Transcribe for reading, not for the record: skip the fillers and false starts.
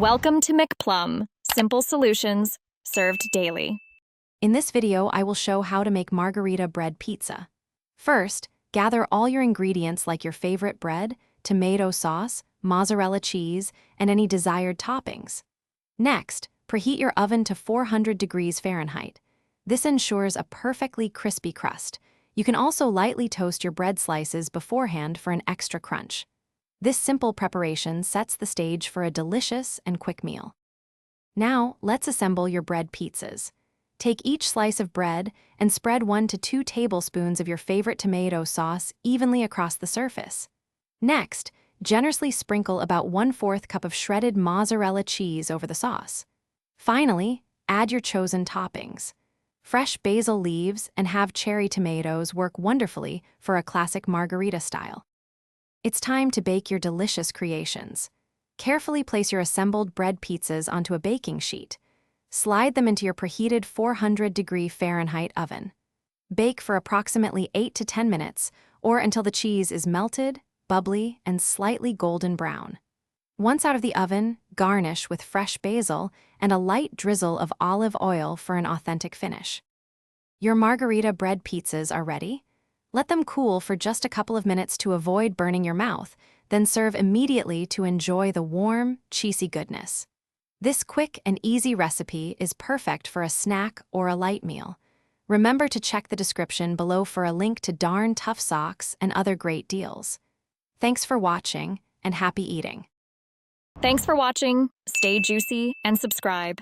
Welcome to McPlum, simple solutions served daily. In this video, I will show how to make margarita bread pizza. First, gather all your ingredients like your favorite bread, tomato sauce, mozzarella cheese, and any desired toppings. Next, preheat your oven to 400 degrees Fahrenheit. This ensures a perfectly crispy crust. You can also lightly toast your bread slices beforehand for an extra crunch. This simple preparation sets the stage for a delicious and quick meal. Now, let's assemble your bread pizzas. Take each slice of bread and spread 1 to 2 tablespoons of your favorite tomato sauce evenly across the surface. Next, generously sprinkle about 1/4 cup of shredded mozzarella cheese over the sauce. Finally, add your chosen toppings. Fresh basil leaves and halved cherry tomatoes work wonderfully for a classic margarita style. It's time to bake your delicious creations. Carefully place your assembled bread pizzas onto a baking sheet. Slide them into your preheated 400-degree Fahrenheit oven. Bake for approximately 8 to 10 minutes, or until the cheese is melted, bubbly, and slightly golden brown. Once out of the oven, garnish with fresh basil and a light drizzle of olive oil for an authentic finish. Your margarita bread pizzas are ready. Let them cool for just a couple of minutes to avoid burning your mouth, then serve immediately to enjoy the warm, cheesy goodness. This quick and easy recipe is perfect for a snack or a light meal. Remember to check the description below for a link to Darn Tough Socks and other great deals. Thanks for watching, and happy eating. Thanks for watching. Stay juicy and subscribe.